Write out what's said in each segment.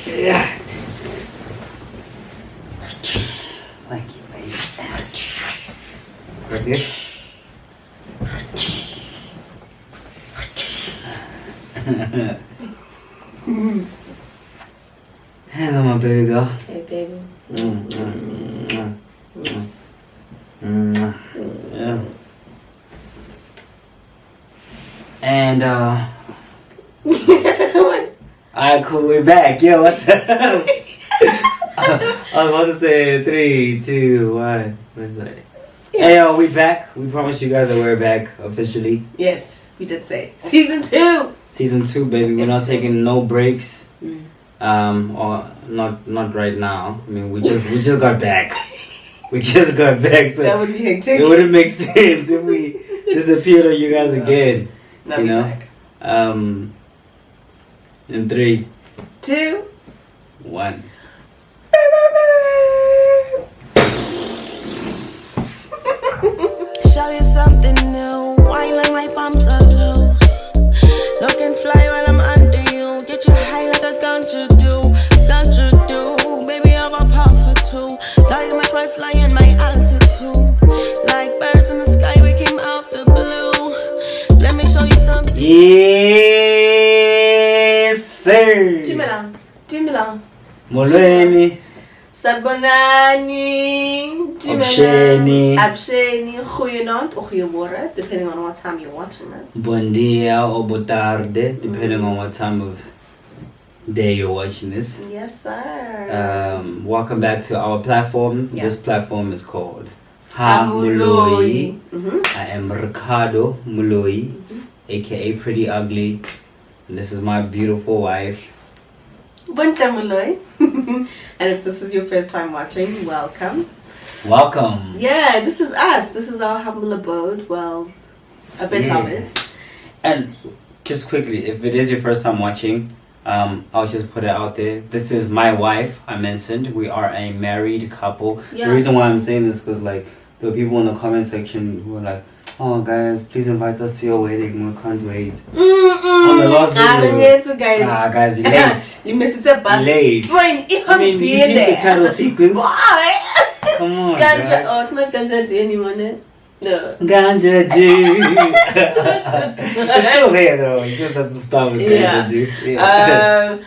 Yeah. Thank you, baby. Right here. Hang on, my baby girl. Hey, baby. Yeah. And What? alright, cool. We're back. Yo, what's up? I was about to say 3, 2, 1. What is that? Yeah. Hey, yo, we back. We promised you guys that we're back officially. Yes, we did say season 2. Season 2, baby. We're not taking no breaks. Mm. Or not right now. I mean, we just got back. We just got back, so That would be hectic. it wouldn't make sense if we disappeared on you guys again. Now You we know? back. In 3, 2. 1. Show you something new. Wine like my palms are loose. Looking fly while I'm under you. Get you high like a ganja do. Ganja do. Baby, I'm a puff or two. Like my fly flying my altitude. Like birds in the sky, we came out the blue. Let me show you something. Yes, sir. Timela. Molweni. Sabonani. Absheni. Absheni. Goeienaand or goeiemorgen, depending on what time you're watching this. Bon dia or botarde, depending on what time of day you're watching this. Yes, sir. Welcome back to our platform. Yeah. This platform is called Ha Ha Moloi. Moloi. I am Ricardo Moloi, aka Priddy&Ugly, and this is my beautiful wife. BontleModiselle. And if this is your first time watching, welcome. Welcome. Yeah, this is us. This is our humble abode. Well, a bit of it. And just quickly, if it is your first time watching, I'll just put it out there. This is my wife. I mentioned we are a married couple. Yeah. The reason why I'm saying this because like there were people in the comment section who were like, "Oh guys, please invite us to your wedding. We can't wait." On the last video, Yet, so guys. guys, you're late. You missed it a bus. Late. Train. I mean, you did the title sequence. Why? Come on, Ganja. guys. Oh, it's not Ganja D anymore, no? No. Ganja do. It's still there though. You just have to start with Yeah. Ganja do. Yeah.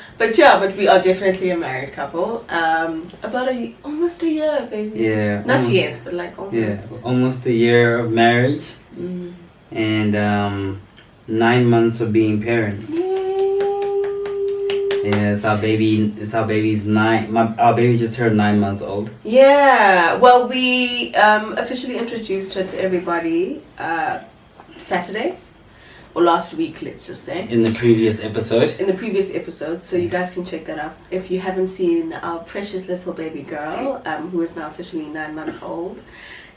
But we are definitely a married couple. About almost a year, baby. Yeah. Not almost- yet, but like almost. Yeah, almost a year of marriage and 9 months of being parents. Yay. Yeah, it's our baby's 9. Our baby just turned 9 months old. Yeah. Well, we officially introduced her to everybody Saturday or last week, let's just say. In the previous episode. In the previous episode, so you guys can check that out if you haven't seen our precious little baby girl, who is now officially 9 months old.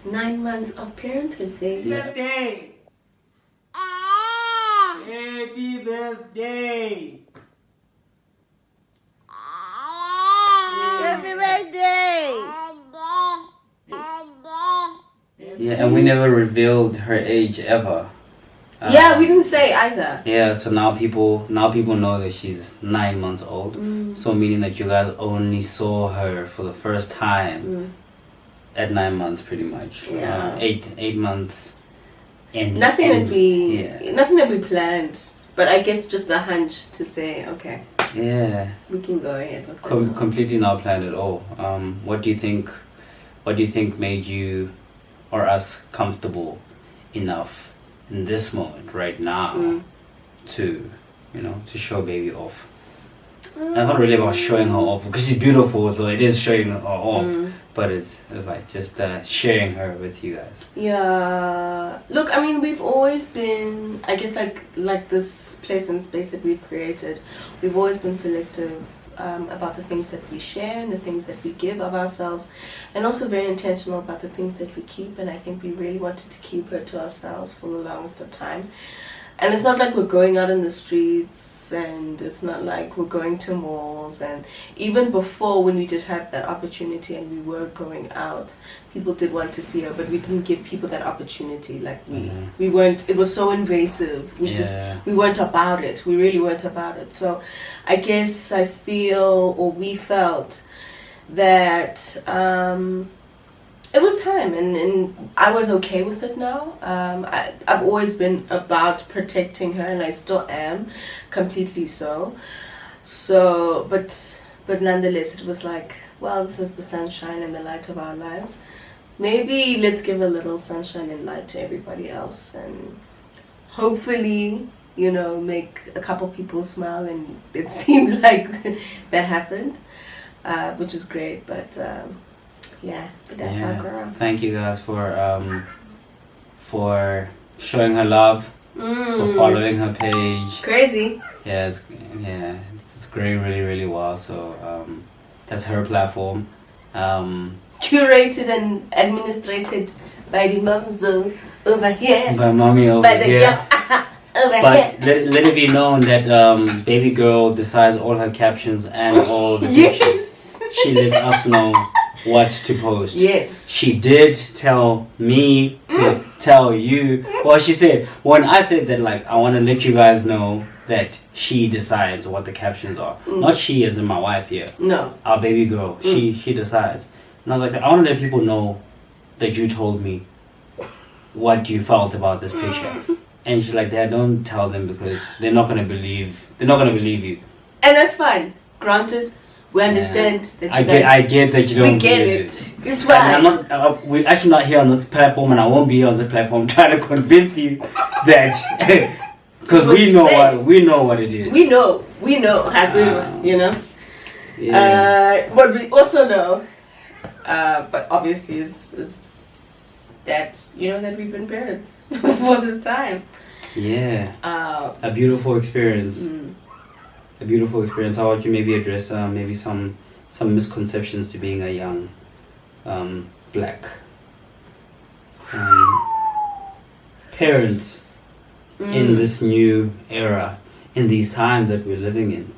9 months of parenthood, baby. Birthday! Happy birthday! Happy birthday! Yeah, and we never revealed her age ever. Yeah, we didn't say either. Yeah, so now people know that she's 9 months old. So meaning that you guys only saw her for the first time at 9 months, pretty much. Yeah. 8 months. And Nothing and, that we planned, but I guess just a hunch to say, okay, Yeah. we can go ahead with that. Completely not planned at all. What do you think made you or us comfortable enough in this moment right now to show baby off? And it's not really about showing her off because she's beautiful, so it is showing her off. But it's like just sharing her with you guys. Yeah. Look, I mean, we've always been, I guess, like this place and space that we've created, we've always been selective about the things that we share and the things that we give of ourselves, and also very intentional about the things that we keep. And I think we really wanted to keep her to ourselves for the longest of time. And it's not like we're going out in the streets, and it's not like we're going to malls. And even before, when we did have that opportunity and we were going out, people did want to see her, but we didn't give people that opportunity. Like we weren't. It was so invasive. We weren't about it. We really weren't about it. So, I guess I feel, or we felt, that it was time, and I was okay with it now. I've always been about protecting her, and I still am, completely so. So, but nonetheless, it was like, well, this is the sunshine and the light of our lives. Maybe let's give a little sunshine and light to everybody else, and hopefully, you know, make a couple people smile. And it seemed like that happened, which is great. But yeah, but that's our girl. Thank you guys for showing her love, for following her page. Crazy. Yeah, it's growing really, really well. So that's her platform. Curated and administrated by the mums over here. By mommy over by the here. Girl, over but here. let it be known that baby girl decides all her captions and all the Yes. pictures. She lets us know what to post. Yes. She did tell me to tell you. Well, she said, when I said that, like, I want to let you guys know that she decides what the captions are. Not she as in my wife here. No. Our baby girl. She decides. And I was like, I want to let people know that you told me what you felt about this picture. And she's like, Dad, don't tell them because they're not going to believe you. And that's fine. Granted. We understand that I get that you don't we get believe it. It's fine. And I'm not, we're actually not here on this platform, and I won't be here on this platform trying to convince you that because we know what it is. We know, as you know. Yeah. What we also know, but obviously is that you know that we've been parents for this time. Yeah. A beautiful experience. A beautiful experience. How about you maybe address maybe some misconceptions to being a young black parent in this new era, in these times that we're living in.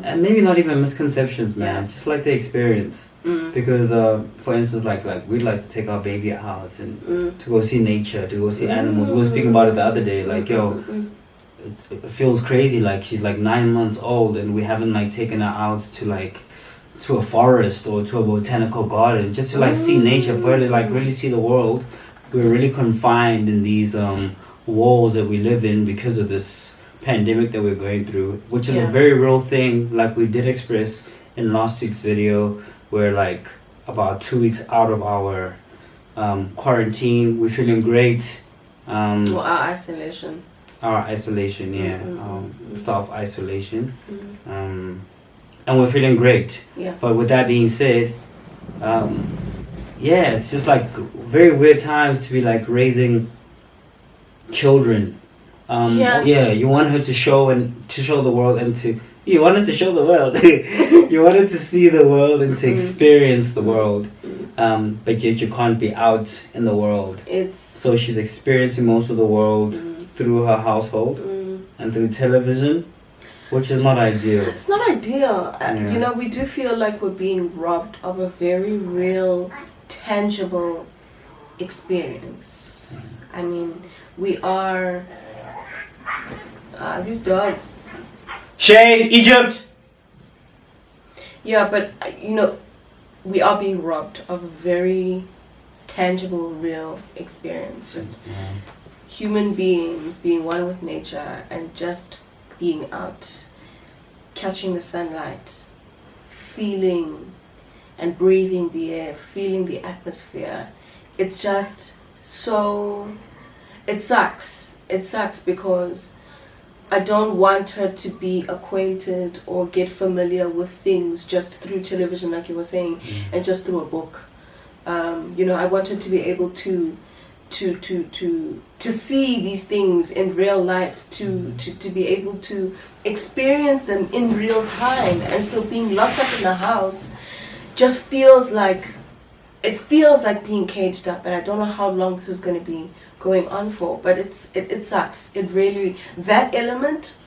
And maybe not even misconceptions, man. Just like the experience. Because for instance, like we'd like to take our baby out and to go see nature, to go see animals. We were speaking about it the other day, like it feels crazy, like she's like 9 months old and we haven't like taken her out to a forest or to a botanical garden just to like see nature, for her to like really see the world. We're really confined in these walls that we live in because of this pandemic that we're going through, which is a very real thing, like we did express in last week's video. We're like about 2 weeks out of our quarantine. We're feeling great. Our isolation. Our isolation, self-isolation. And we're feeling great. Yeah. But with that being said, it's just like very weird times to be like raising children. You want her to show the world and you wanted to show the world. You wanted to see the world and to experience the world. But yet you can't be out in the world. So she's experiencing most of the world through her household and through television, which is not ideal. It's not ideal. You know, we do feel like we're being robbed of a very real, tangible experience. I mean, we are these dogs. Jade, Egypt. Yeah, but you know, we are being robbed of a very tangible, real experience. Just human beings being one with nature and just being out, catching the sunlight, feeling and breathing the air, feeling the atmosphere. It's just so... It sucks. It sucks because I don't want her to be acquainted or get familiar with things just through television, like you were saying, and just through a book. You know, I want her to be able to see these things in real life, to be able to experience them in real time. And so being locked up in the house just feels like it feels like being caged up, and I don't know how long this is going to be going on for, but it sucks. It really, that element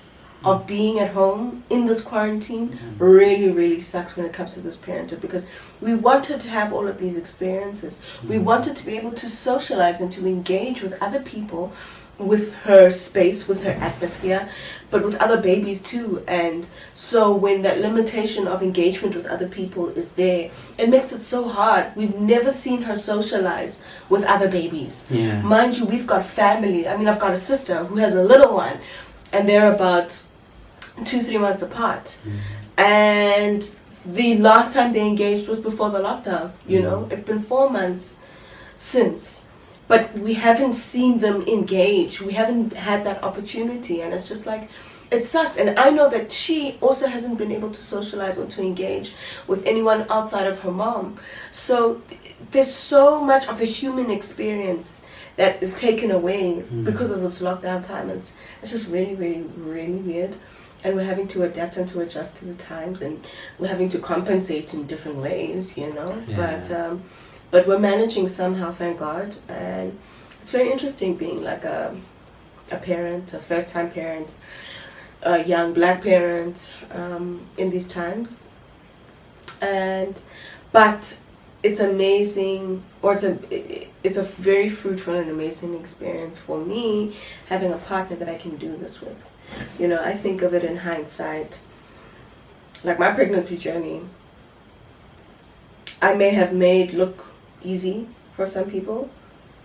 of being at home in this quarantine really sucks when it comes to this parenthood, because we wanted to have all of these experiences. We wanted to be able to socialize and to engage with other people, with her space, with her atmosphere, but with other babies too. And so when that limitation of engagement with other people is there, it makes it so hard. We've never seen her socialize with other babies. Mind you, we've got family. I mean, I've got a sister who has a little one, and they're about 2-3 months apart, and the last time they engaged was before the lockdown. You know, it's been 4 months since, but we haven't seen them engage. We haven't had that opportunity, and it's just like, it sucks. And I know that she also hasn't been able to socialize or to engage with anyone outside of her mom. So there's so much of the human experience that is taken away because of this lockdown time. And it's just really weird. And we're having to adapt and to adjust to the times, and we're having to compensate in different ways, you know. But we're managing somehow, thank God. And it's very interesting being like a parent, a first-time parent, a young black parent in these times. But it's amazing, or it's a very fruitful and amazing experience for me, having a partner that I can do this with. You know, I think of it in hindsight, like my pregnancy journey, I may have made look easy for some people,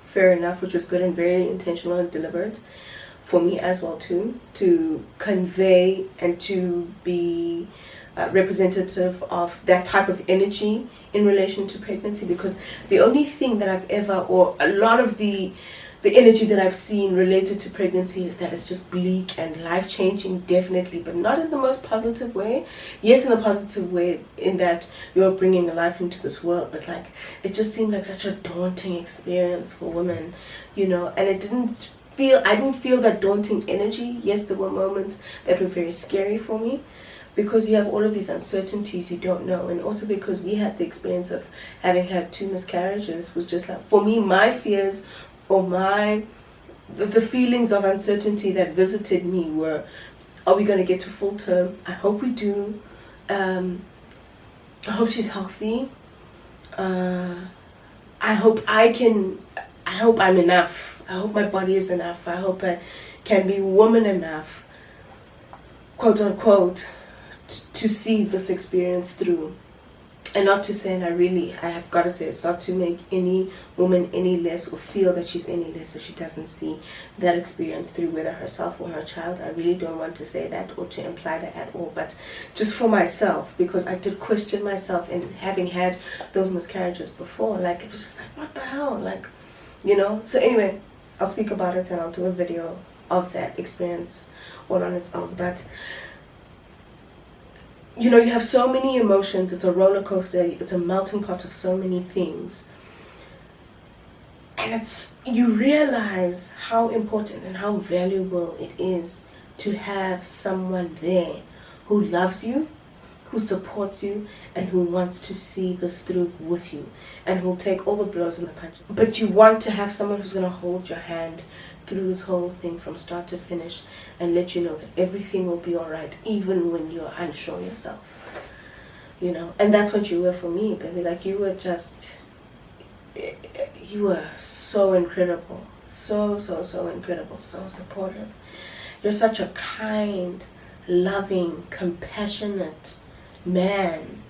fair enough, which was good and very intentional and deliberate for me as well too, to convey and to be representative of that type of energy in relation to pregnancy, because the only thing that I've ever, or a lot of the energy that I've seen related to pregnancy is that it's just bleak and life-changing, definitely, but not in the most positive way. Yes, in a positive way, in that you're bringing a life into this world, but like, it just seemed like such a daunting experience for women, you know. And I didn't feel that daunting energy. Yes, there were moments that were very scary for me, because you have all of these uncertainties you don't know, and also because we had the experience of having had 2 miscarriages. Was just like, for me, my fears, or the feelings of uncertainty that visited me were, are we going to get to full term? I hope we do. I hope she's healthy. I hope I'm enough. I hope my body is enough. I hope I can be woman enough, quote unquote, to see this experience through. And not to say, and I have got to say, it's not to make any woman any less or feel that she's any less if she doesn't see that experience through, whether herself or her child. I really don't want to say that or to imply that at all, but just for myself, because I did question myself, and having had those miscarriages before, like, it was just like, what the hell, like, you know. So anyway, I'll speak about it and I'll do a video of that experience all on its own. But you know, you have so many emotions. It's a roller coaster. It's a melting pot of so many things. And you realize how important and how valuable it is to have someone there who loves you, who supports you, and who wants to see this through with you, and who'll take all the blows and the punches. But you want to have someone who's going to hold your hand through this whole thing from start to finish, and let you know that everything will be all right, even when you're unsure yourself, you know. And that's what you were for me, baby. Like, you were so incredible, so incredible, so supportive. You're such a kind, loving, compassionate man.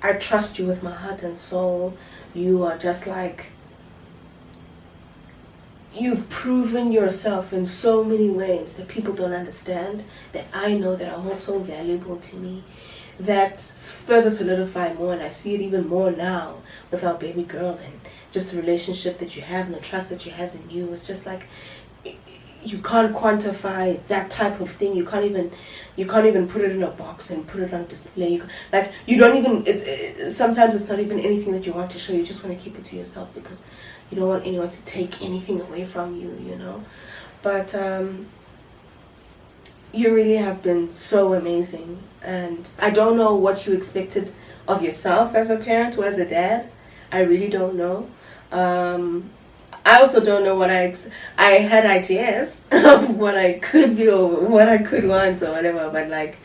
I trust you with my heart and soul. You are just like, you've proven yourself in so many ways that people don't understand, that I know that are also valuable to me, that further solidify more, and I see it even more now with our baby girl, and just the relationship that you have and the trust that she has in you. It's just like, you can't quantify that type of thing. You can't even put it in a box and put it on display. Like, you don't even, sometimes it's not even anything that you want to show. You just want to keep it to yourself, because you don't want anyone to take anything away from you, you know. But you really have been so amazing, and I don't know what you expected of yourself as a parent or as a dad, I really don't know. I also don't know what I had ideas of what I could be or what I could want or whatever, but like,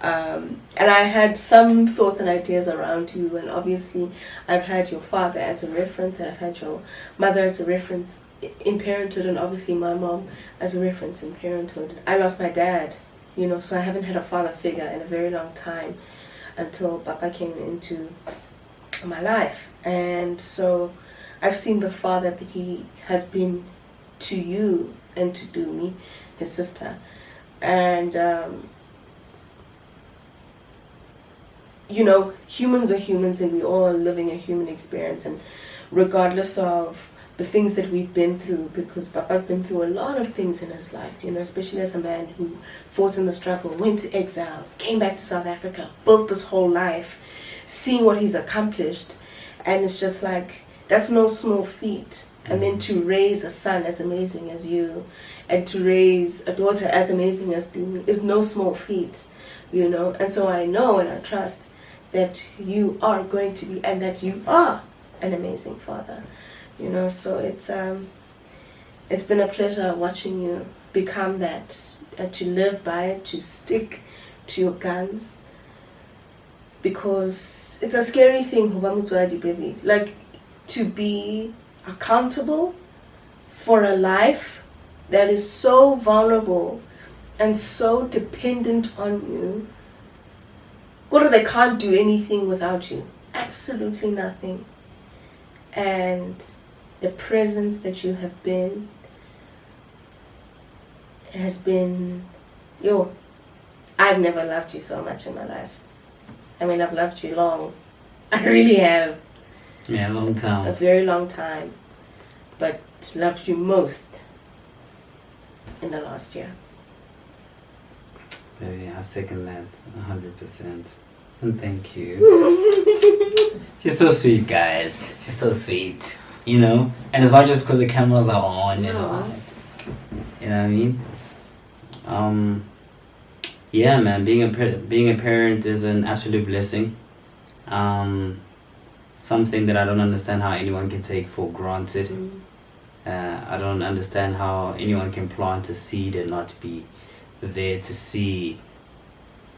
and I had some thoughts and ideas around you, and obviously I've had your father as a reference, and I've had your mother as a reference in parenthood, and obviously my mom as a reference in parenthood. I lost my dad, you know, so I haven't had a father figure in a very long time until Papa came into my life. And so I've seen the father that he has been to you and to Dumi, his sister. And, you know, humans are humans, and we all are living a human experience. And regardless of the things that we've been through, because Papa's been through a lot of things in his life, you know, especially as a man who fought in the struggle, went to exile, came back to South Africa, built this whole life, seeing what he's accomplished. And it's just like, that's no small feat. And then to raise a son as amazing as you, and to raise a daughter as amazing as Dumi, is no small feat, you know. And so I know and I trust that you are going to be, and that you are an amazing father, you know. So it's been a pleasure watching you become that, to live by it, to stick to your guns, because it's a scary thing, baby. Like, to be accountable for a life that is so vulnerable and so dependent on you. What, they can't do anything without you, absolutely nothing. And the presence that you have been has been, I've never loved you so much in my life. I mean, I've loved you long. I really have. Yeah, a long time. A very long time. But loved you most in the last year. Baby, I second that 100%. And thank you. She's so sweet, guys. She's so sweet. You know? And it's not just because the cameras are on and all that. You know what I mean? Yeah, man, being a parent is an absolute blessing. Something that I don't understand how anyone can take for granted. I don't understand how anyone can plant a seed and not be there to see,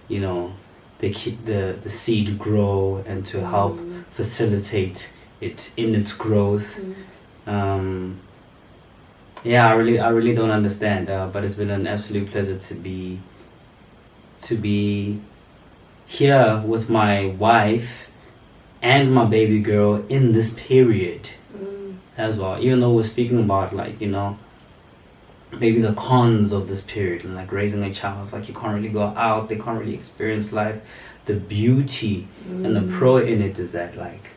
you know, the seed grow and to help facilitate it in its growth. Yeah, I really don't understand. But it's been an absolute pleasure to be here with my wife and my baby girl in this period as well. Even though we're speaking about, like, you know, maybe the cons of this period and like raising a child, it's like you can't really go out, they can't really experience life. The beauty and the pro in it is that, like,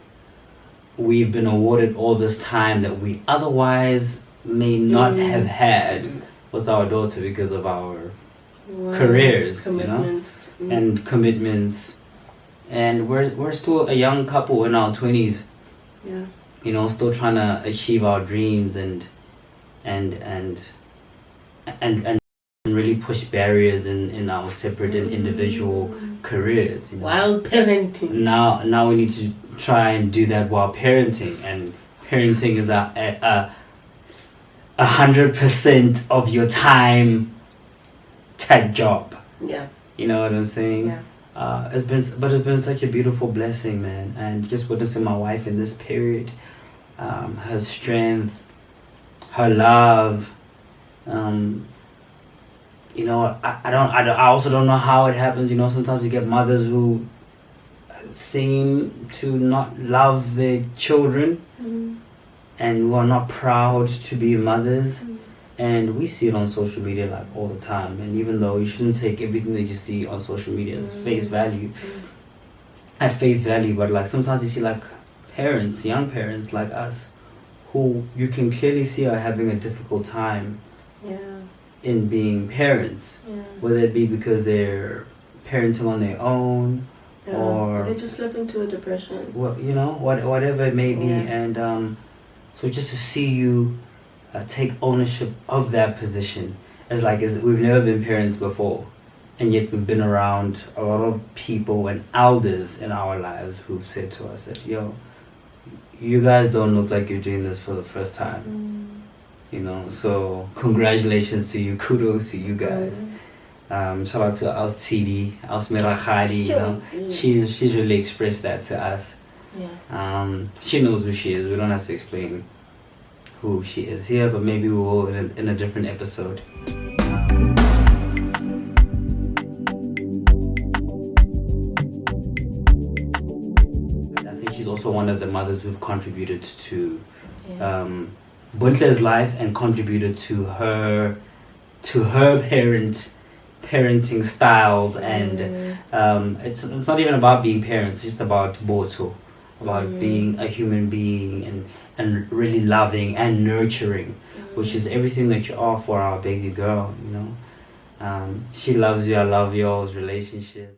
we've been awarded all this time that we otherwise may not have had with our daughter because of our careers, commitments, you know, and commitments. And we're still a young couple in our 20s, you know, still trying to achieve our dreams and really push barriers in our separate and individual careers, you know? While parenting. Now we need to try and do that while parenting, and parenting is a 100% of your time type job. Yeah. You know what I'm saying? Yeah. It's been such a beautiful blessing, man, and just witnessing my wife in this period, her strength, her love. You know, I also don't know how it happens. You know, sometimes you get mothers who seem to not love their children and who are not proud to be mothers. And we see it on social media like all the time. And even though you shouldn't take everything that you see on social media as face value, at face value, but like sometimes you see like parents, young parents like us, who you can clearly see are having a difficult time in being parents, whether it be because they're parenting on their own, or they just slip into a depression. Well, you know, whatever it may be, and so just to see you take ownership of that position, as we've never been parents before, and yet we've been around a lot of people and elders in our lives who've said to us that, you guys don't look like you're doing this for the first time. You know, so congratulations to you, kudos to you guys. Shout out to Aus TD, Aus Mirachadi, you know. She's really expressed that to us. Yeah. She knows who she is. We don't have to explain who she is here, but maybe we will in a different episode. I think she's also one of the mothers who've contributed to Bontle's life and contributed to her parenting styles, and it's not even about being parents, it's just about Boto, about being a human being and really loving and nurturing, which is everything that you are for our baby girl, you know. She loves you, I love y'all's relationship.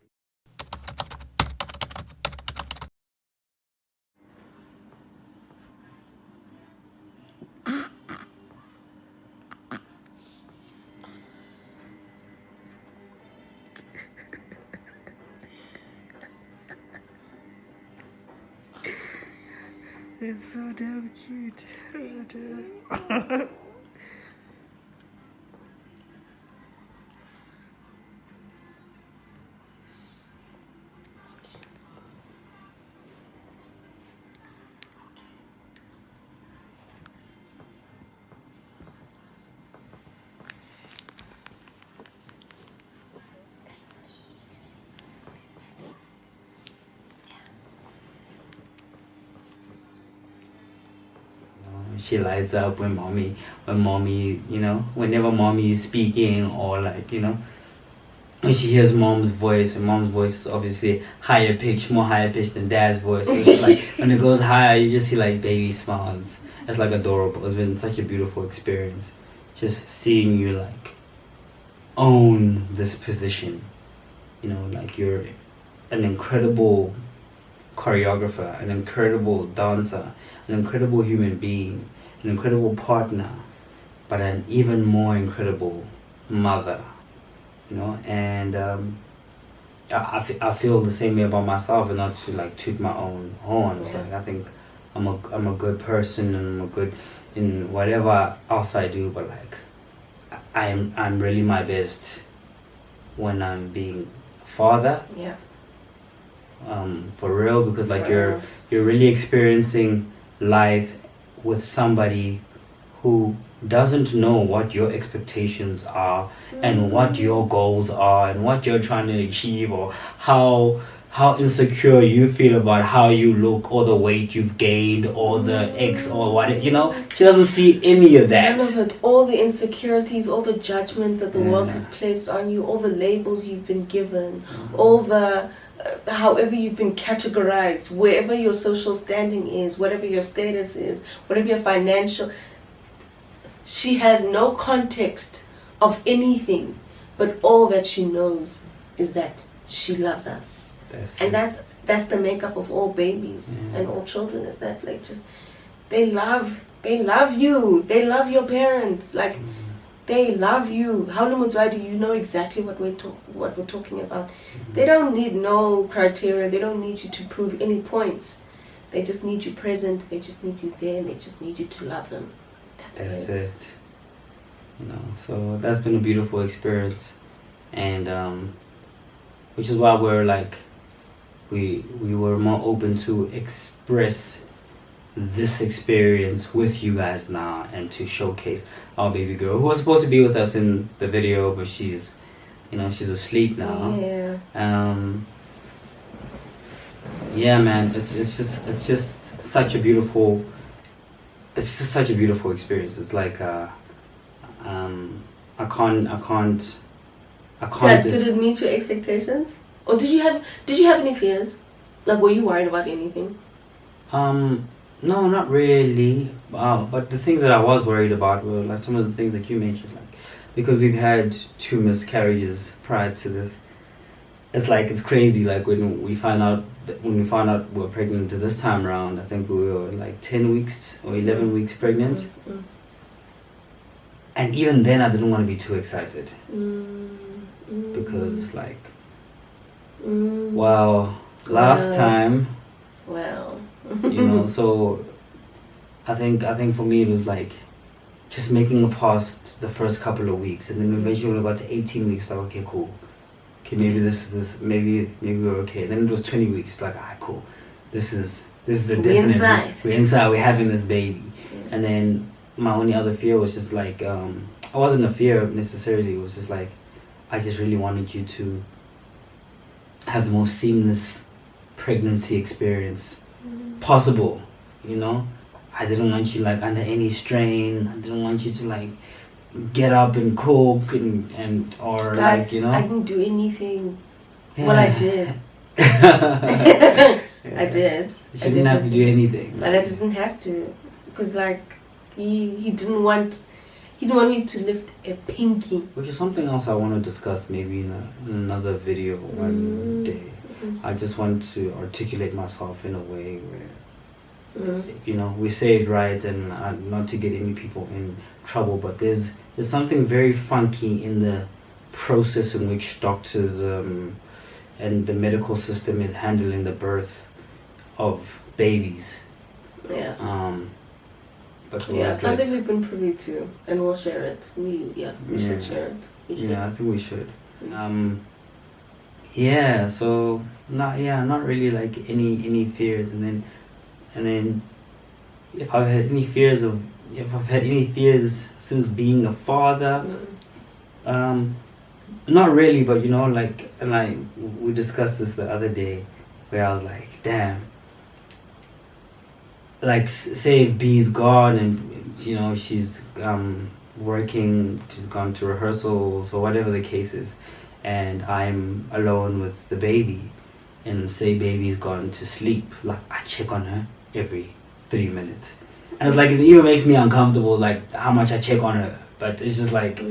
It's so damn cute. She lights up when mommy, you know, whenever mommy is speaking, or like, you know, when she hears mom's voice, and mom's voice is obviously more higher pitched than dad's voice. So it's like when it goes higher, you just see like baby smiles. It's like adorable. It's been such a beautiful experience, just seeing you like own this position. You know, like you're an incredible choreographer, an incredible dancer, an incredible human being, an incredible partner, but an even more incredible mother, you know. And I feel the same way about myself, and not to like toot my own horn. Yeah. Like I think I'm a good person, and I'm a good in whatever else I do, but like I'm really my best when I'm being a father. Yeah. For real, because like you're really experiencing life with somebody who doesn't know what your expectations are and what your goals are and what you're trying to achieve, or how insecure you feel about how you look, or the weight you've gained, or the X, or what, you know. She doesn't see any of that. None of it. All the insecurities, all the judgment that the world has placed on you, all the labels you've been given, all the however you've been categorized, wherever your social standing is, whatever your status is, whatever your financial. She has no context of anything, but all that she knows is that she loves us. That's the makeup of all babies and all children, is that like just they love you, they love your parents, like they love you. How do you know exactly what we're talking about? They don't need no criteria, they don't need you to prove any points. They just need you present, they just need you there, and they just need you to love them. That's it. You know, so that's been a beautiful experience, and which is why we're like we were more open to express this experience with you guys now, and to showcase our baby girl, who was supposed to be with us in the video, but she's asleep now. Yeah, man, it's just such a beautiful experience. It's like I can't. Did it meet your expectations, or did you have any fears? Like, were you worried about anything? No, not really. But the things that I was worried about were like some of the things that you mentioned, like because we've had 2 miscarriages prior to this. It's like it's crazy. Like when we found out we're pregnant this time around, I think we were like 10 weeks or 11 weeks pregnant. And even then, I didn't want to be too excited because like, last time. Well. You know, so I think for me it was like just making it past the first couple of weeks, and then eventually when I got to 18 weeks, like, okay, cool. Okay, maybe we're okay. Then it was 20 weeks, like, alright, cool. This is a definite. We're inside. We're having this baby, and then my only other fear was just like, I wasn't a fear necessarily. It was just like, I just really wanted you to have the most seamless pregnancy experience possible. You know, I didn't want you like under any strain. I didn't want you to like get up and cook and or guys, like, you know. I didn't do anything. Yeah. Well, I did. I did. You didn't have to do anything. But I didn't have to, because like he didn't want me to lift a pinky. Which is something else I want to discuss maybe in another video one day. I just want to articulate myself in a way where, you know, we say it right, and not to get any people in trouble, but there's something very funky in the process in which doctors and the medical system is handling the birth of babies. Yeah. But yeah, something we've been privy to, and we'll share it. We should share it. Yeah, I think we should. Yeah, so not really like any fears, and then if I've had any fears since being a father, not really, but you know, like, and we discussed this the other day, where I was like, damn, like, say if B's gone and, you know, she's working, she's gone to rehearsals or whatever the case is, and I'm alone with the baby, and say baby's gone to sleep, like, I check on her every 3 minutes, and it's like, it even makes me uncomfortable, like how much I check on her, but it's just like,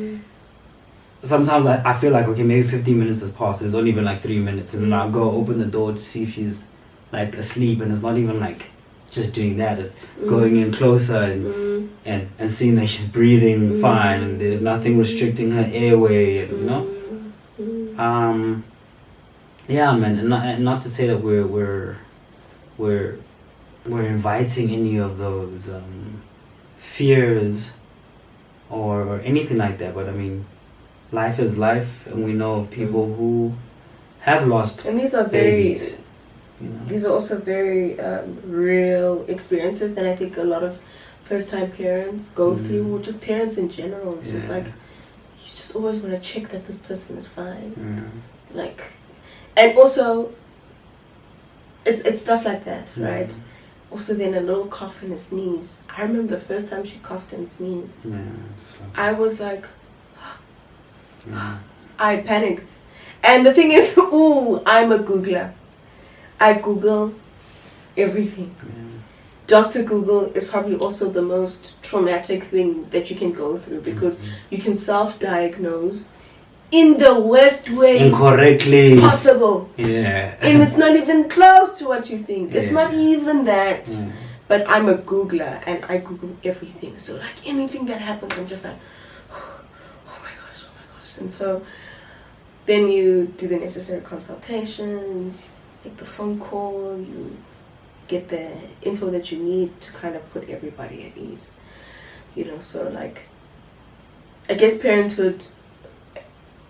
sometimes I feel like, okay, maybe 15 minutes has passed, it's only been like 3 minutes, and then I'll go open the door to see if she's like asleep, and it's not even like just doing that, it's going in closer and seeing that she's breathing fine, and there's nothing restricting her airway, and, you know. Yeah, man, and not to say that we're inviting any of those fears or anything like that, but I mean, life is life, and we know of people who have lost, and these are babies, very, you know? These are also very real experiences that I think a lot of first-time parents go through, or just parents in general. It's just like, you just always want to check that this person is fine, like, and also it's stuff like that, right? Also, then a little cough and a sneeze. I remember the first time she coughed and sneezed. I was like, I panicked. And the thing is, I'm a Googler. I Google everything. Dr. Google is probably also the most traumatic thing that you can go through, because you can self-diagnose in the worst way incorrectly possible. And it's not even close to what you think. It's not even that. But I'm a Googler, and I Google everything. So like anything that happens, I'm just like, oh my gosh. And so then you do the necessary consultations, make the phone call, you get the info that you need to kind of put everybody at ease. You know, so like, I guess parenthood,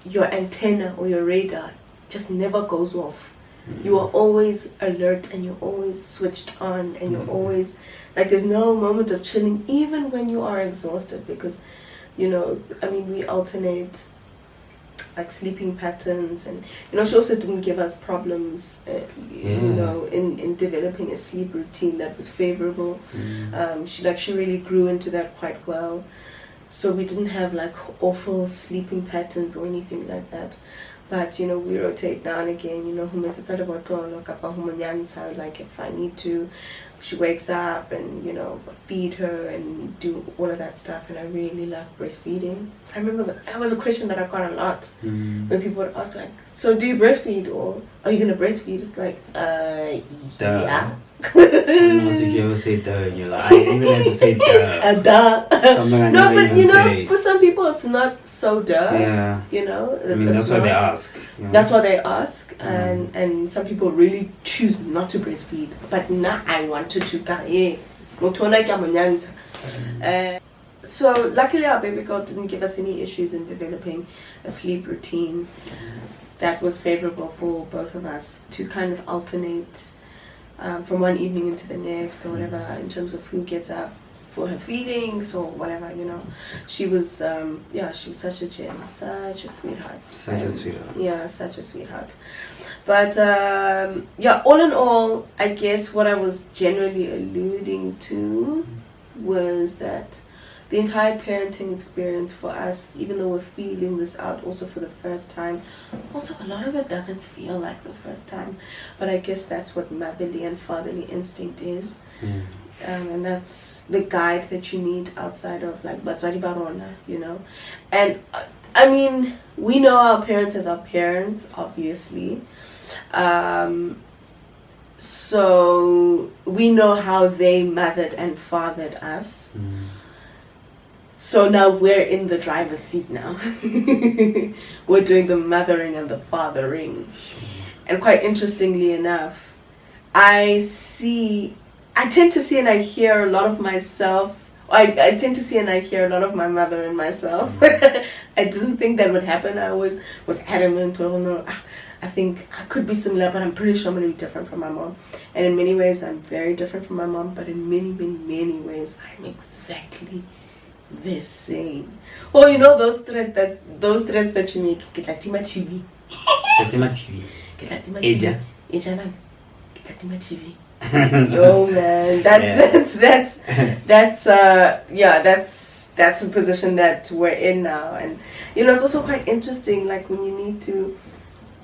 your antenna or your radar just never goes off. You are always alert, and you're always switched on, and you're always like, there's no moment of chilling, even when you are exhausted, because, you know, I mean, we alternate like sleeping patterns, and, you know, she also didn't give us problems, you know, in developing a sleep routine that was favorable. She really grew into that quite well. So we didn't have like awful sleeping patterns or anything like that. But, you know, we rotate down again, you know, like if I need to, she wakes up, and, you know, feed her and do all of that stuff. And I really love breastfeeding. I remember that was a question that I got a lot when people would ask, like, so do you breastfeed, or are you going to breastfeed? It's like, yeah. You ever say duh, and you're like, I even had to say duh. Something I no, but you know, say. For some people it's not so duh. Yeah. You know, I mean, that's why they ask. You know? That's why they ask, and some people really choose not to breastfeed. But nah, I wanted to. So luckily our baby girl didn't give us any issues in developing a sleep routine that was favorable for both of us to kind of alternate from one evening into the next or whatever in terms of who gets up for her feedings or whatever, you know. She was she was such a gem, such a sweetheart. Such a sweetheart. Yeah, such a sweetheart. But all in all, I guess what I was generally alluding to was that the entire parenting experience for us, even though we're feeling this out also for the first time, also a lot of it doesn't feel like the first time. But I guess that's what motherly and fatherly instinct is. And that's the guide that you need outside of like Batswadi Barona, you know. And I mean, we know our parents as our parents, obviously. So we know how they mothered and fathered us. So now we're in the driver's seat now. We're doing the mothering and the fathering. And quite interestingly enough, I tend to see and I hear a lot of myself. I tend to see and I hear a lot of my mother in myself. I didn't think that would happen. I always was adamant, oh no, I think I could be similar, but I'm pretty sure I'm going to be different from my mom. And in many ways, I'm very different from my mom, but in many, many, many ways, I'm exactly the same. Well, you know those threads that you make. Get like TV. Get like TV. Eja. Get like TV. Yo man, that's a position that we're in now. And you know, it's also quite interesting, like when you need to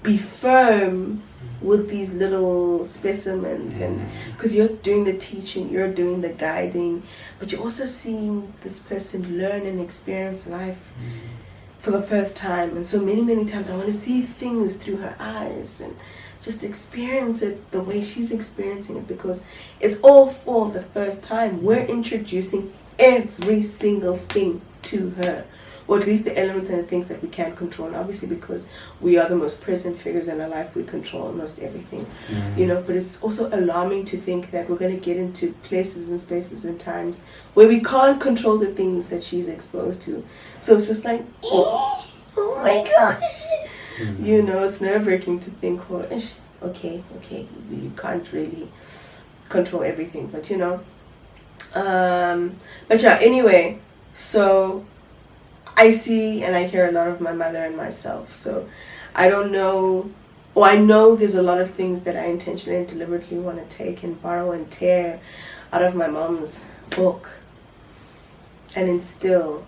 be firm with these little specimens, and because you're doing the teaching, you're doing the guiding, but you're also seeing this person learn and experience life for the first time. And so many times I want to see things through her eyes and just experience it the way she's experiencing it, because it's all for the first time. We're introducing every single thing to her, or at least the elements and the things that we can't control. And obviously, because we are the most present figures in our life, we control almost everything, you know. But it's also alarming to think that we're going to get into places and spaces and times where we can't control the things that she's exposed to. So it's just like, oh my gosh. You know, it's nerve-wracking to think, well, okay, you can't really control everything, but you know. But yeah, anyway, so I see and I hear a lot of my mother and myself. So I don't know, or I know there's a lot of things that I intentionally and deliberately want to take and borrow and tear out of my mom's book and instill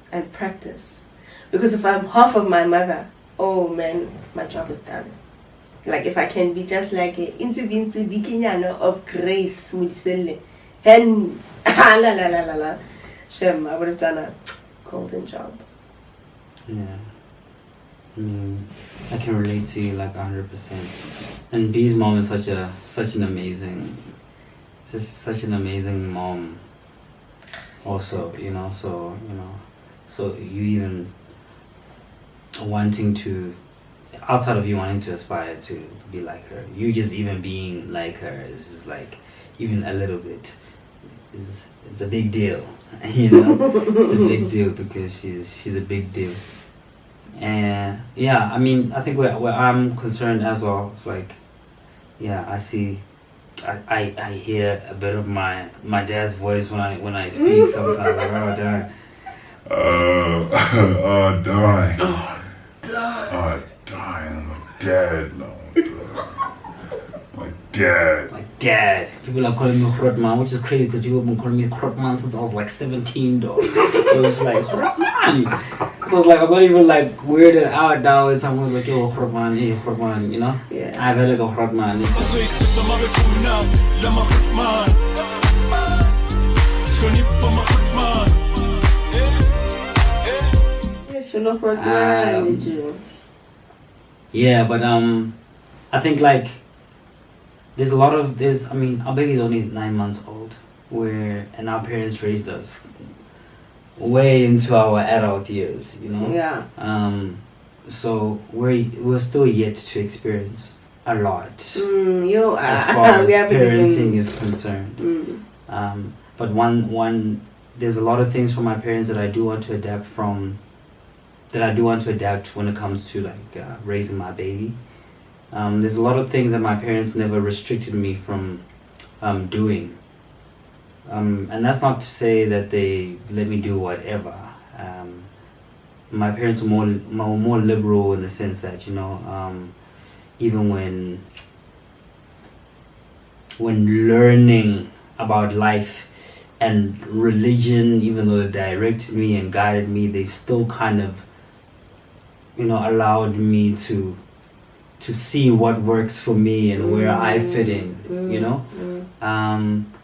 and practice. Because if I'm half of my mother, oh man, my job is done. Like if I can be just like an inci bikinyano of Grace Modiselle, and Shem, I would have done a golden job. Yeah, I mean, I can relate to you like 100%. And B's mom is such an amazing mom. Also, you know, so you even wanting to, outside of you wanting to aspire to be like her, you just even being like her is just like, even a little bit, it's a big deal, you know. It's a big deal because she's a big deal. And yeah, I mean, I think where I'm concerned as well, it's like, yeah, I see, I hear a bit of my dad's voice when I speak sometimes, like, oh darn. Darn. Oh, darn, I'm dead now. Like dad. People are calling me Grotman, which is crazy because people have been calling me Grotman since I was like 17, dog. It was like, Grotman. So it's like, I'm not even like weirded out now when someone's like, yo, Grotman, hey, Grotman, you know? Yeah. I've had like a Grotman. Yeah, but I think like there's I mean, our baby's only 9 months old, and our parents raised us way into our adult years, you know. Yeah. So we're still yet to experience a lot as as far as parenting is concerned. But but one there's a lot of things from my parents that I do want to adapt from. That I do want to adapt when it comes to like raising my baby. There's a lot of things that my parents never restricted me from doing. And that's not to say that they let me do whatever. My parents were more liberal in the sense that, you know, even when learning about life and religion, even though they directed me and guided me, they still kind of, you know, allowed me to see what works for me and where I fit in, you know.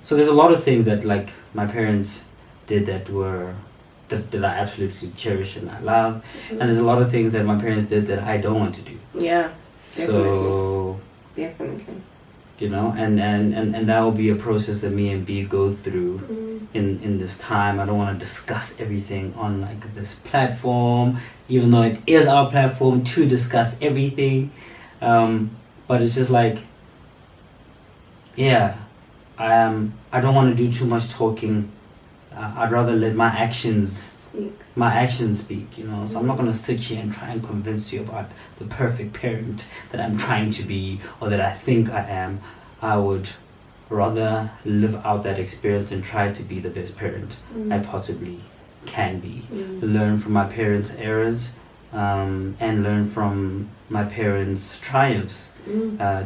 So there's a lot of things that like my parents did that I absolutely cherish and I love, and there's a lot of things that my parents did that I don't want to do. Yeah, definitely. So definitely, you know, and that will be a process that me and B go through in this time. I don't want to discuss everything on like this platform, even though it is our platform to discuss everything. But it's just like, yeah, I don't want to do too much talking. I'd rather let my actions speak, you know. So I'm not going to sit here and try and convince you about the perfect parent that I'm trying to be or that I think I am. I would rather live out that experience and try to be the best parent I possibly can be. Learn from my parents' errors and learn from my parents' triumphs.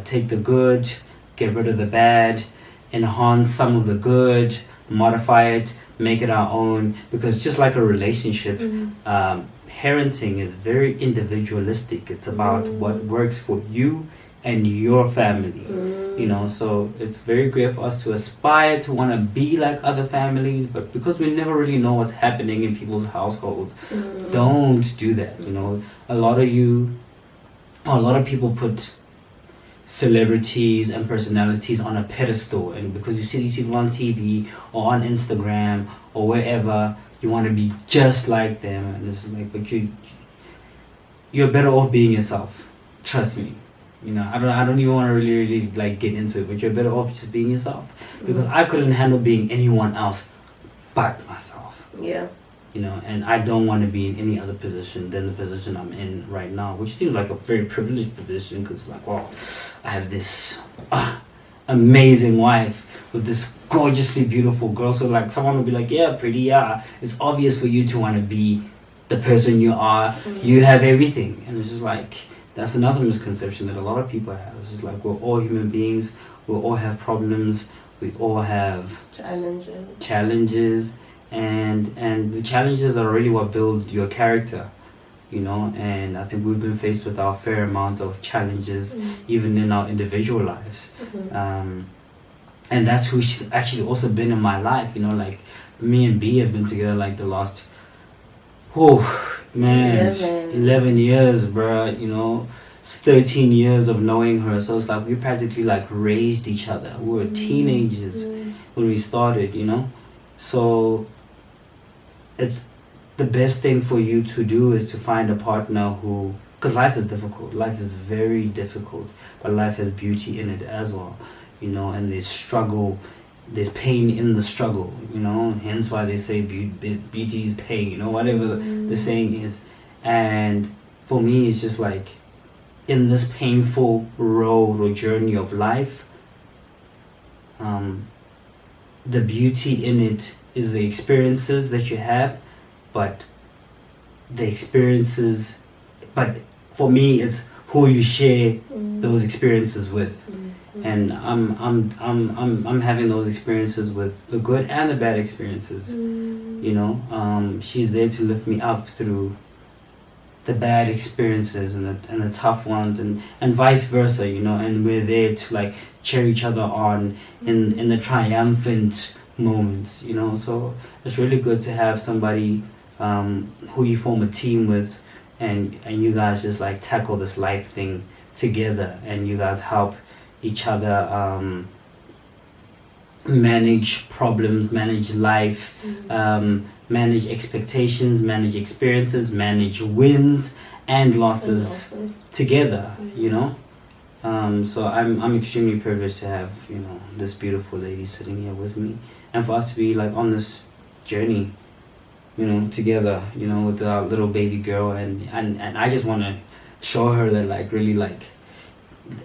Take the good, get rid of the bad, enhance some of the good, modify it, make it our own, because just like a relationship, parenting is very individualistic. It's about what works for you and your family, you know. So it's very great for us to aspire to want to be like other families, but because we never really know what's happening in people's households, don't do that, you know. A lot of people put celebrities and personalities on a pedestal, and because you see these people on TV or on Instagram or wherever, you want to be just like them, and it's like, but you're better off being yourself. Trust me, you know. I don't even want to really like get into it, but you're better off just being yourself, because I couldn't handle being anyone else but myself. Yeah. You know, and I don't want to be in any other position than the position I'm in right now, which seems like a very privileged position, because like, wow, I have this amazing wife with this gorgeously beautiful girl. So like someone will be like, yeah, pretty, yeah, it's obvious for you to want to be the person you are. You have everything. And it's just like, that's another misconception that a lot of people have. It's just like, we're all human beings, we all have problems, we all have challenges. And the challenges are really what build your character, you know. And I think we've been faced with our fair amount of challenges, even in our individual lives. And that's who she's actually also been in my life, you know. Like me and B have been together like the last, 11 years, bruh, you know. It's 13 years of knowing her, so it's like we practically like raised each other. We were teenagers when we started, you know. So it's the best thing for you to do is to find a partner who, because life is difficult, life is very difficult, but life has beauty in it as well, you know. And there's struggle, there's pain in the struggle, you know, hence why they say beauty is pain, you know, whatever the saying is. And for me, it's just like, in this painful road or journey of life, the beauty in it is the experiences that you have, but for me, it's who you share those experiences with. And I'm having those experiences with the good and the bad experiences, you know. She's there to lift me up through the bad experiences and the tough ones, and vice versa, you know. And we're there to like cheer each other on in the triumphant moments, you know. So it's really good to have somebody who you form a team with, and you guys just like tackle this life thing together, and you guys help each other manage problems, manage life, manage expectations, manage experiences, manage wins and losses together, you know. So I'm extremely privileged to have, you know, this beautiful lady sitting here with me, and for us to be like on this journey, you know, together, you know, with our little baby girl, and I just want to show her that like really like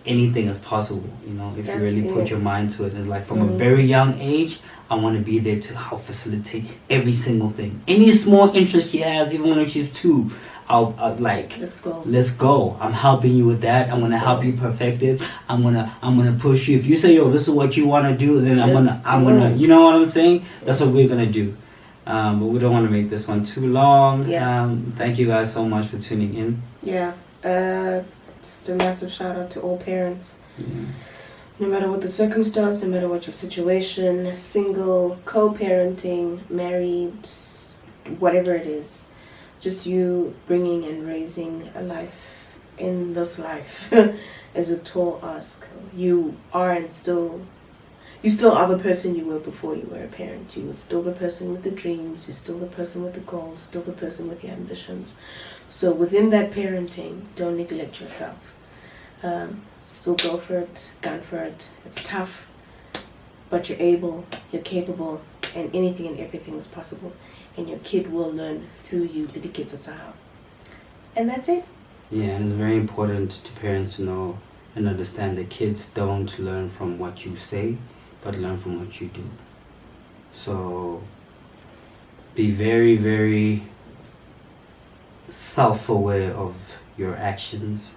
anything is possible, you know, if you really put your mind to it. And like from a very young age, I want to be there to help facilitate every single thing, any small interest she has, even when she's 2. I'll like, let's go. I'm helping you with that. I'm gonna help you perfect it. I'm gonna push you. If you say, yo, this is what you want to do, then I'm gonna, you know what I'm saying? That's what we're gonna do. But we don't want to make this one too long. Yeah. Thank you guys so much for tuning in. Yeah. Just a massive shout out to all parents. No matter what the circumstance, no matter what your situation, single, co-parenting, married, whatever it is. Just you bringing and raising a life in this life is a tall ask. You are and still are the person you were before you were a parent. You were still the person with the dreams. You're still the person with the goals. Still the person with the ambitions. So within that parenting, don't neglect yourself. Still go for it, gun for it. It's tough, but you're able, you're capable, and anything and everything is possible. And your kid will learn through you. Little kids will tell. And that's it. Yeah, and it's very important to parents to know and understand that kids don't learn from what you say, but learn from what you do. So be very, very self-aware of your actions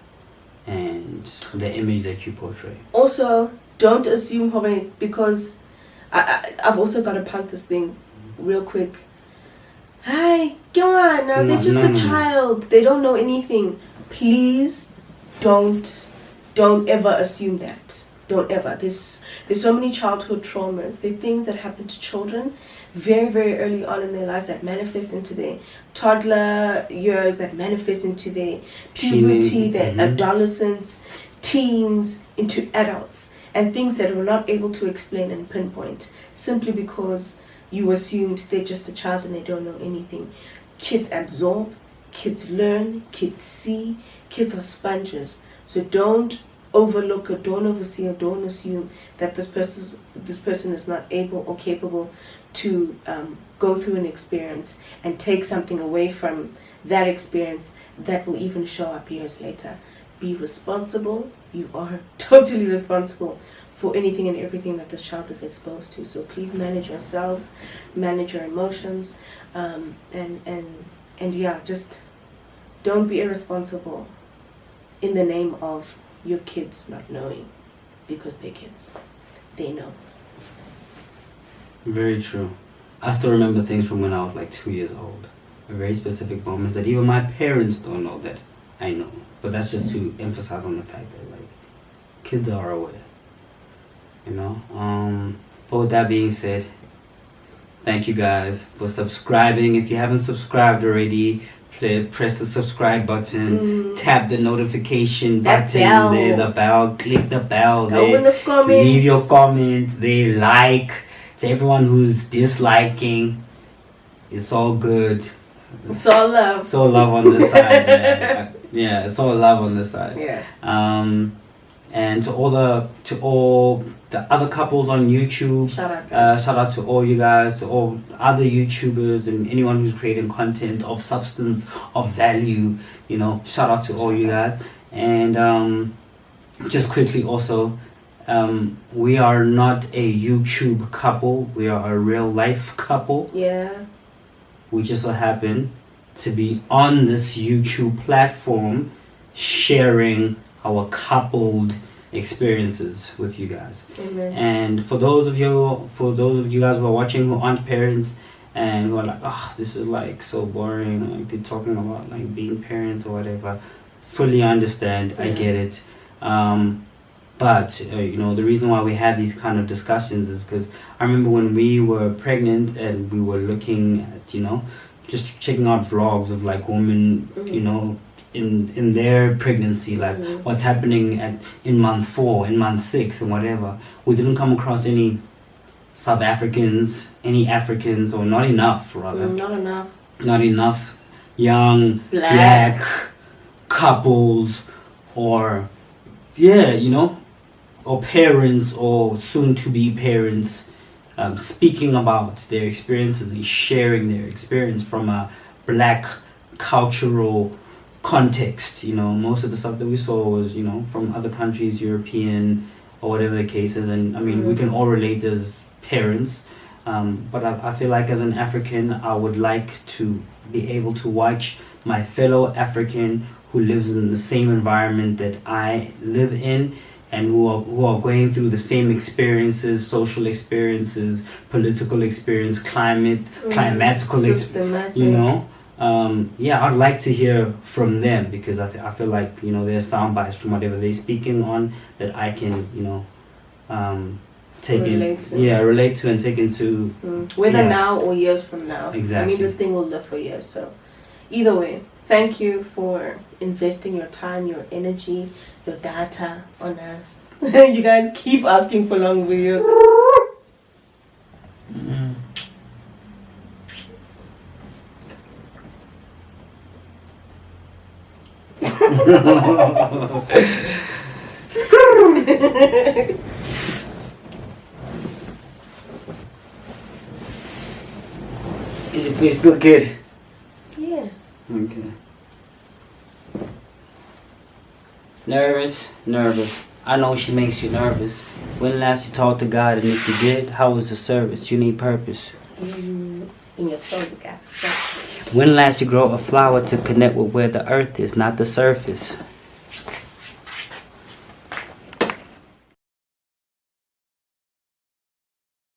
and the image that you portray. Also, don't assume because I've also got to punk this thing real quick. Hi, go on. No, they're just a child. They don't know anything. Please don't ever assume that. Don't ever. There's so many childhood traumas. There are things that happen to children very, very early on in their lives that manifest into their toddler years, that manifest into their puberty, their adolescence, teens, into adults, and things that we're not able to explain and pinpoint simply because you assumed they're just a child and they don't know anything. Kids absorb, kids learn, kids see, kids are sponges. So don't overlook or don't oversee or don't assume that this person is not able or capable to go through an experience and take something away from that experience that will even show up years later. Be responsible. You are totally responsible for anything and everything that this child is exposed to. So please manage yourselves, manage your emotions, and yeah, just don't be irresponsible in the name of your kids not knowing, because they're kids. They know. Very true. I still remember things from when I was like 2 years old. Very specific moments that even my parents don't know that I know. But that's just to emphasize on the fact that like kids are aware. You know? But with that being said, thank you guys for subscribing. If you haven't subscribed already, press the subscribe button, tap the notification button there, the bell, click the bell there, in the comments. Leave your comments there, like. To everyone who's disliking, it's all good. It's all love. It's all love on this side, man. Yeah, it's all love on this side. Yeah. And to all the other couples on YouTube, shout out to all you guys, to all other YouTubers and anyone who's creating content of substance, of value, you know, shout out to all you guys. And just quickly also, we are not a YouTube couple, we are a real life couple. Yeah. We just so happen to be on this YouTube platform sharing our coupled experiences with you guys. Amen. And for those of you guys who are watching who aren't parents and who are like, oh, this is like so boring, like they're talking about like being parents or whatever, fully understand. I get it. But you know, the reason why we have these kind of discussions is because I remember when we were pregnant and we were looking at, you know, just checking out vlogs of like women, you know, in their pregnancy, like what's happening in month 4, in month 6 and whatever. We didn't come across any South Africans, any Africans, or not enough rather. Not enough young black couples, or you know, or parents or soon to be parents speaking about their experiences and sharing their experience from a black cultural context. You know, most of the stuff that we saw was, you know, from other countries, European or whatever the case is. And I mean, we can all relate as parents. But I feel like as an African, I would like to be able to watch my fellow African who lives in the same environment that I live in, and who are going through the same experiences, social experiences, political experience, climatical experience, you know. Yeah, I'd like to hear from them, because I feel like, you know, there's sound bites from whatever they're speaking on that I can, you know, relate to and take into whether now or years from now. Exactly. I mean, this thing will live for years. So either way, thank you for investing your time, your energy, your data on us. You guys keep asking for long videos. Is it face still good? Yeah. Okay. Nervous? I know she makes you nervous. When last you talked to God, and if you did, how was the service? You need purpose. In your soul, you got. When last you grow a flower to connect with where the earth is, not the surface?